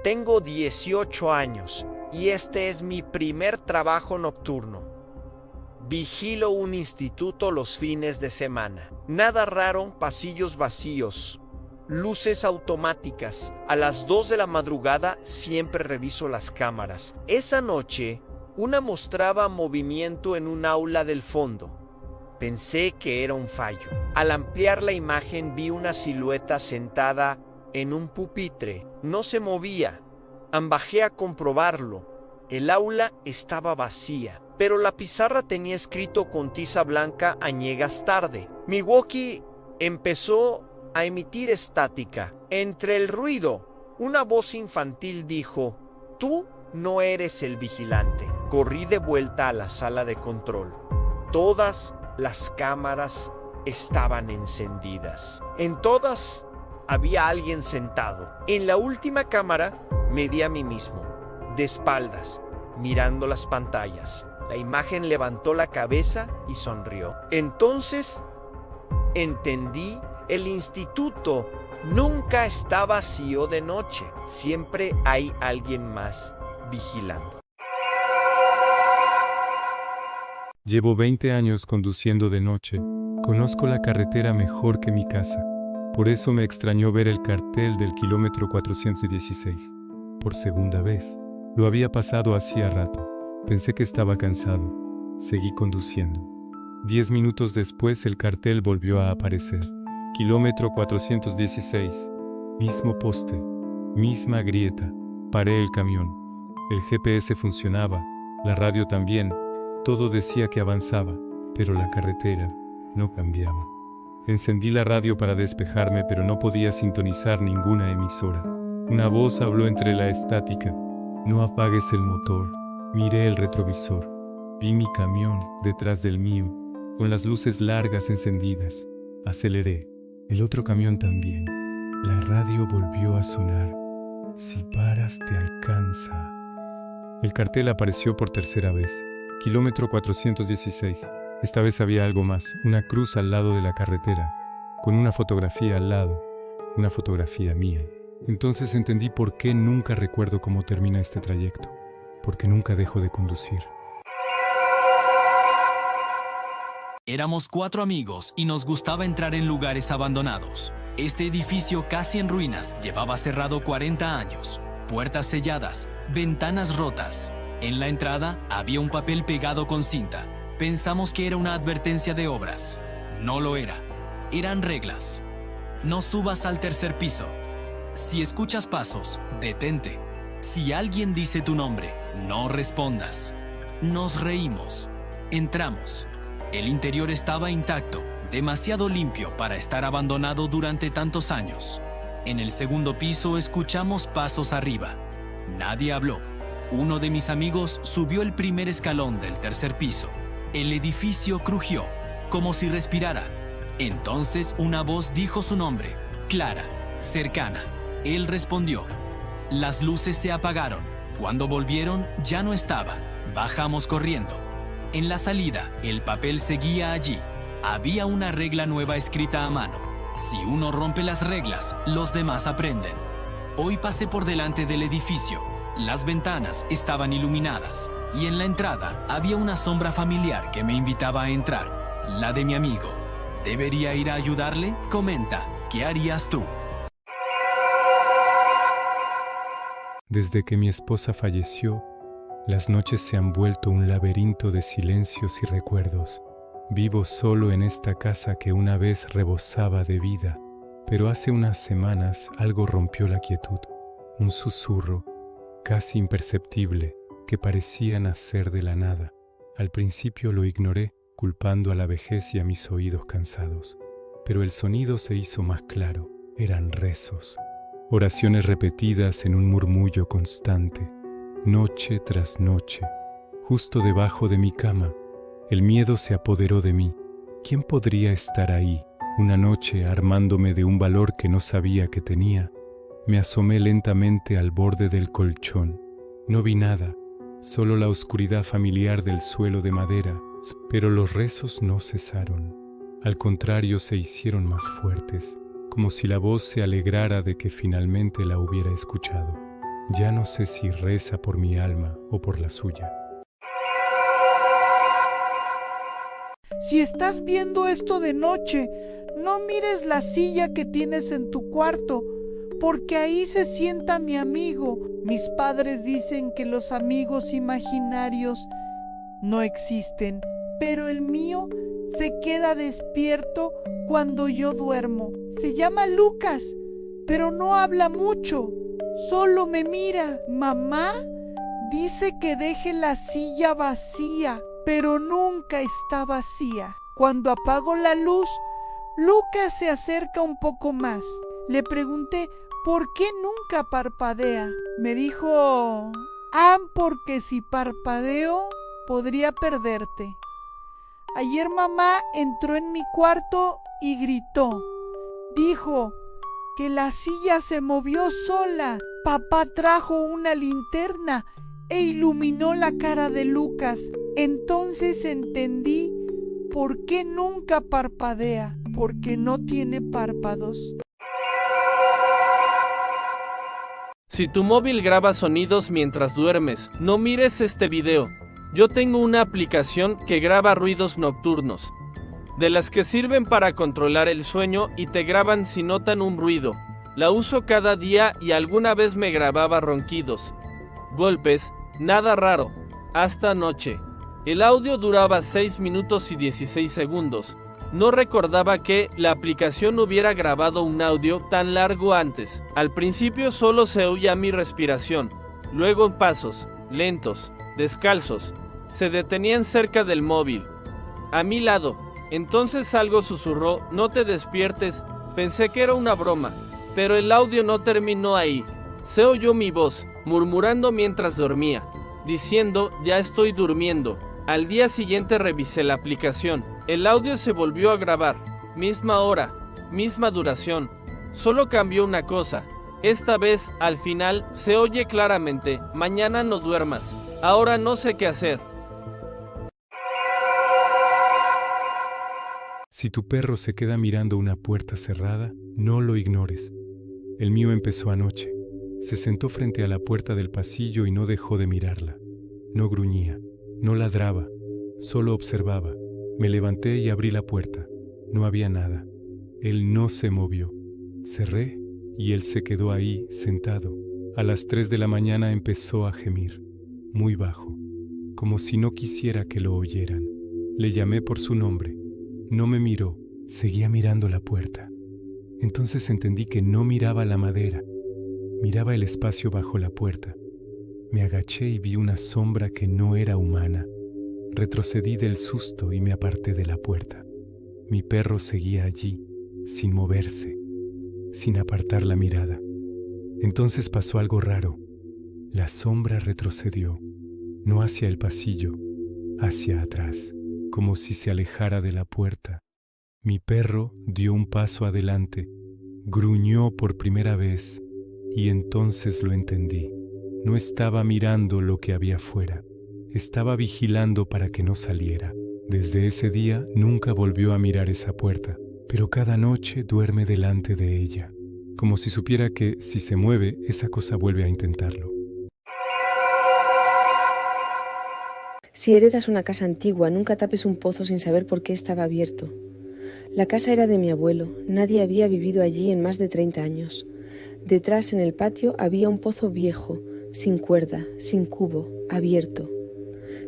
Tengo 18 años y este es mi primer trabajo nocturno. Vigilo un instituto los fines de semana. Nada raro, pasillos vacíos, luces automáticas. A las 2 de la madrugada siempre reviso las cámaras. Esa noche, una mostraba movimiento en un aula del fondo. Pensé que era un fallo. Al ampliar la imagen vi una silueta sentada en un pupitre. No se movía. Bajé a comprobarlo. El aula estaba vacía, pero la pizarra tenía escrito con tiza blanca: llegas tarde. Mi walkie empezó a emitir estática. Entre el ruido, una voz infantil dijo: «Tú no eres el vigilante». Corrí de vuelta a la sala de control. Todas las cámaras estaban encendidas. En todas había alguien sentado. En la última cámara me vi a mí mismo, de espaldas, mirando las pantallas. La imagen levantó la cabeza y sonrió. Entonces entendí: el instituto nunca está vacío de noche. Siempre hay alguien más vigilando. Llevo 20 años conduciendo de noche. Conozco la carretera mejor que mi casa. Por eso me extrañó ver el cartel del kilómetro 416. Por segunda vez. Lo había pasado hacía rato. Pensé que estaba cansado. Seguí conduciendo. 10 minutos después el cartel volvió a aparecer. Kilómetro 416. Mismo poste. Misma grieta. Paré el camión. El GPS funcionaba. La radio también. Todo decía que avanzaba, pero la carretera no cambiaba. Encendí la radio para despejarme, pero no podía sintonizar ninguna emisora. Una voz habló entre la estática: «No apagues el motor». Miré el retrovisor. Vi mi camión detrás del mío, con las luces largas encendidas. Aceleré. El otro camión también. La radio volvió a sonar: «Si paras te alcanza». El cartel apareció por tercera vez. Kilómetro 416. Esta vez había algo más, una cruz al lado de la carretera, con una fotografía al lado, una fotografía mía. Entonces entendí por qué nunca recuerdo cómo termina este trayecto, porque nunca dejo de conducir. Éramos 4 amigos y nos gustaba entrar en lugares abandonados. Este edificio casi en ruinas llevaba cerrado 40 años, puertas selladas, ventanas rotas. En la entrada había un papel pegado con cinta. Pensamos que era una advertencia de obras. No lo era. Eran reglas. No subas al tercer piso. Si escuchas pasos, detente. Si alguien dice tu nombre, no respondas. Nos reímos. Entramos. El interior estaba intacto, demasiado limpio para estar abandonado durante tantos años. En el segundo piso escuchamos pasos arriba. Nadie habló. Uno de mis amigos subió el primer escalón del tercer piso. El edificio crujió, como si respirara. Entonces una voz dijo su nombre, clara, cercana. Él respondió. Las luces se apagaron. Cuando volvieron, ya no estaba. Bajamos corriendo. En la salida, el papel seguía allí. Había una regla nueva escrita a mano. Si uno rompe las reglas, los demás aprenden. Hoy pasé por delante del edificio. Las ventanas estaban iluminadas y en la entrada había una sombra familiar que me invitaba a entrar, la de mi amigo. ¿Debería ir a ayudarle? Comenta, ¿qué harías tú? Desde que mi esposa falleció, las noches se han vuelto un laberinto de silencios y recuerdos. Vivo solo en esta casa que una vez rebosaba de vida, pero hace unas semanas algo rompió la quietud, un susurro casi imperceptible, que parecía nacer de la nada. Al principio lo ignoré, culpando a la vejez y a mis oídos cansados. Pero el sonido se hizo más claro. Eran rezos, oraciones repetidas en un murmullo constante, noche tras noche. Justo debajo de mi cama, el miedo se apoderó de mí. ¿Quién podría estar ahí? Una noche, armándome de un valor que no sabía que tenía, me asomé lentamente al borde del colchón. No vi nada, solo la oscuridad familiar del suelo de madera, pero los rezos no cesaron. Al contrario, se hicieron más fuertes, como si la voz se alegrara de que finalmente la hubiera escuchado. Ya no sé si reza por mi alma o por la suya. Si estás viendo esto de noche, no mires la silla que tienes en tu cuarto, porque ahí se sienta mi amigo. Mis padres dicen que los amigos imaginarios no existen, pero el mío se queda despierto cuando yo duermo. Se llama Lucas, pero no habla mucho, solo me mira. Mamá dice que deje la silla vacía, pero nunca está vacía. Cuando apago la luz, Lucas se acerca un poco más. Le pregunté, ¿por qué nunca parpadea? Me dijo, porque si parpadeo, podría perderte. Ayer mamá entró en mi cuarto y gritó. Dijo que la silla se movió sola. Papá trajo una linterna e iluminó la cara de Lucas. Entonces entendí por qué nunca parpadea, porque no tiene párpados. Si tu móvil graba sonidos mientras duermes, no mires este video. Yo tengo una aplicación que graba ruidos nocturnos, de las que sirven para controlar el sueño y te graban si notan un ruido. La uso cada día y alguna vez me grababa ronquidos, golpes, nada raro, hasta anoche. El audio duraba 6 minutos y 16 segundos. No recordaba que la aplicación hubiera grabado un audio tan largo antes. Al principio solo se oía mi respiración, luego pasos, lentos, descalzos, se detenían cerca del móvil, a mi lado. Entonces algo susurró, no te despiertes. Pensé que era una broma, pero el audio no terminó ahí. Se oyó mi voz, murmurando mientras dormía, diciendo, ya estoy durmiendo. Al día siguiente revisé la aplicación. El audio se volvió a grabar, misma hora, misma duración. Solo cambió una cosa. Esta vez, al final, se oye claramente, mañana no duermas. Ahora no sé qué hacer. Si tu perro se queda mirando una puerta cerrada, no lo ignores. El mío empezó anoche. Se sentó frente a la puerta del pasillo y no dejó de mirarla. No gruñía, no ladraba, solo observaba. Me levanté y abrí la puerta. No había nada. Él no se movió. Cerré y él se quedó ahí, sentado. A las 3 de la mañana empezó a gemir, muy bajo, como si no quisiera que lo oyeran. Le llamé por su nombre. No me miró, seguía mirando la puerta. Entonces entendí que no miraba la madera, miraba el espacio bajo la puerta. Me agaché y vi una sombra que no era humana. Retrocedí del susto y me aparté de la puerta. Mi perro seguía allí, sin moverse, sin apartar la mirada. Entonces pasó algo raro. La sombra retrocedió, no hacia el pasillo, hacia atrás, como si se alejara de la puerta. Mi perro dio un paso adelante, gruñó por primera vez y entonces lo entendí. No estaba mirando lo que había fuera. Estaba vigilando para que no saliera. Desde ese día nunca volvió a mirar esa puerta, pero cada noche duerme delante de ella, como si supiera que si se mueve, esa cosa vuelve a intentarlo. Si heredas una casa antigua, nunca tapes un pozo sin saber por qué estaba abierto. La casa era de mi abuelo, nadie había vivido allí en más de 30 años. Detrás, en el patio, había un pozo viejo, sin cuerda, sin cubo, abierto.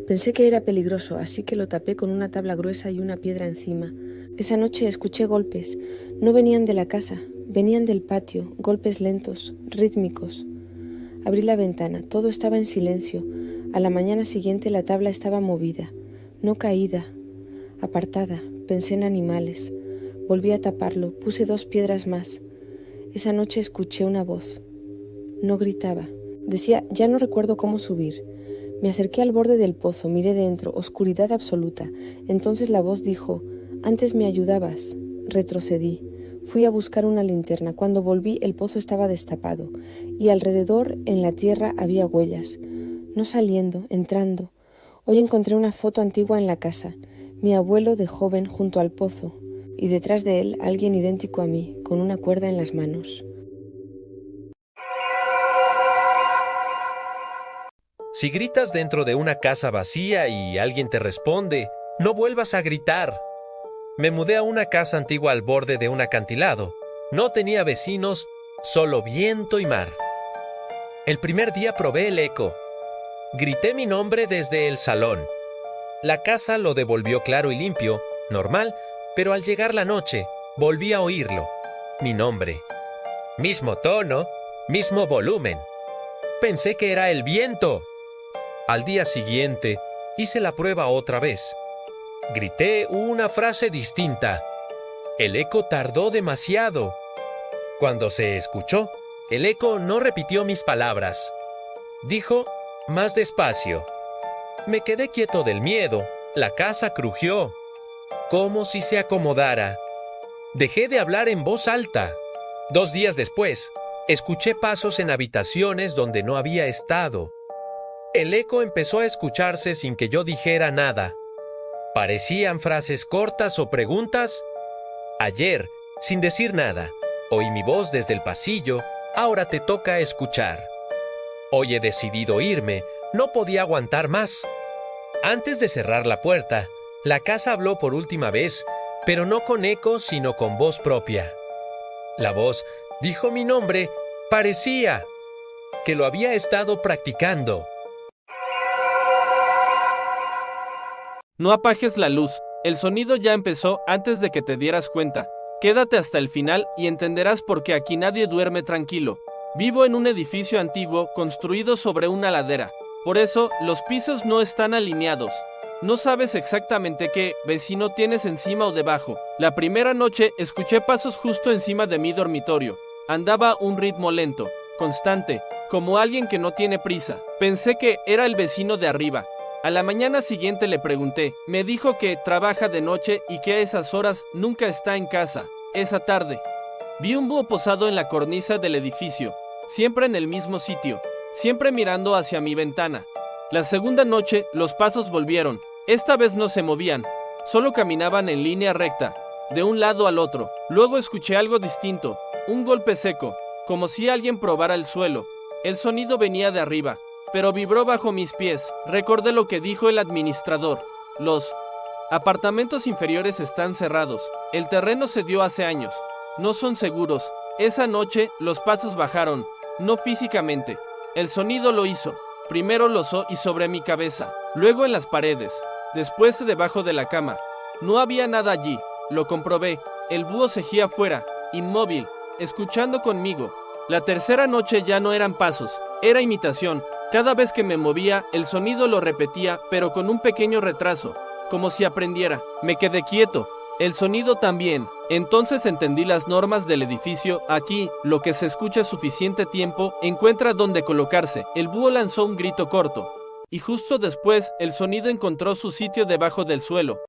Pensé que era peligroso, así que lo tapé con una tabla gruesa y una piedra encima. Esa noche escuché golpes. No venían de la casa, venían del patio, golpes lentos, rítmicos. Abrí la ventana, todo estaba en silencio. A la mañana siguiente la tabla estaba movida, no caída, apartada. Pensé en animales. Volví a taparlo, puse 2 piedras más. Esa noche escuché una voz. No gritaba. Decía, ya no recuerdo cómo subir. Me acerqué al borde del pozo, miré dentro, oscuridad absoluta. Entonces la voz dijo, antes me ayudabas. Retrocedí. Fui a buscar una linterna. Cuando volví, el pozo estaba destapado y alrededor, en la tierra, había huellas. No saliendo, entrando. Hoy encontré una foto antigua en la casa. Mi abuelo de joven junto al pozo, y detrás de él alguien idéntico a mí, con una cuerda en las manos. Si gritas dentro de una casa vacía y alguien te responde, no vuelvas a gritar. Me mudé a una casa antigua al borde de un acantilado. No tenía vecinos, solo viento y mar. El primer día probé el eco. Grité mi nombre desde el salón. La casa lo devolvió claro y limpio, normal, pero al llegar la noche, volví a oírlo. Mi nombre. Mismo tono, mismo volumen. Pensé que era el viento. Al día siguiente, hice la prueba otra vez. Grité una frase distinta. El eco tardó demasiado. Cuando se escuchó, el eco no repitió mis palabras. Dijo más despacio. Me quedé quieto del miedo. La casa crujió, como si se acomodara. Dejé de hablar en voz alta. 2 días después, escuché pasos en habitaciones donde no había estado. El eco empezó a escucharse sin que yo dijera nada. Parecían frases cortas o preguntas. Ayer, sin decir nada, oí mi voz desde el pasillo. Ahora te toca escuchar. Hoy he decidido irme. No podía aguantar más. Antes de cerrar la puerta, la casa habló por última vez, pero no con eco, sino con voz propia. La voz dijo mi nombre. Parecía que lo había estado practicando. No apagues la luz. El sonido ya empezó antes de que te dieras cuenta. Quédate hasta el final y entenderás por qué aquí nadie duerme tranquilo. Vivo en un edificio antiguo construido sobre una ladera. Por eso, los pisos no están alineados. No sabes exactamente qué vecino tienes encima o debajo. La primera noche escuché pasos justo encima de mi dormitorio. Andaba a un ritmo lento, constante, como alguien que no tiene prisa. Pensé que era el vecino de arriba. A la mañana siguiente le pregunté. Me dijo que trabaja de noche y que a esas horas nunca está en casa. Esa tarde, vi un búho posado en la cornisa del edificio, siempre en el mismo sitio, siempre mirando hacia mi ventana. La segunda noche, los pasos volvieron. Esta vez no se movían, solo caminaban en línea recta, de un lado al otro. Luego escuché algo distinto, un golpe seco, como si alguien probara el suelo. El sonido venía de arriba, pero vibró bajo mis pies. Recordé lo que dijo el administrador. Los apartamentos inferiores están cerrados. El terreno se dio hace años. No son seguros. Esa noche, los pasos bajaron, no físicamente. El sonido lo hizo. Primero los oí sobre mi cabeza, luego en las paredes, después debajo de la cama. No había nada allí. Lo comprobé. El búho seguía afuera, inmóvil, escuchando conmigo. La tercera noche ya no eran pasos, era imitación. Cada vez que me movía, el sonido lo repetía, pero con un pequeño retraso, como si aprendiera. Me quedé quieto. El sonido también. Entonces entendí las normas del edificio. Aquí, lo que se escucha suficiente tiempo, encuentra dónde colocarse. El búho lanzó un grito corto, y justo después, el sonido encontró su sitio debajo del suelo.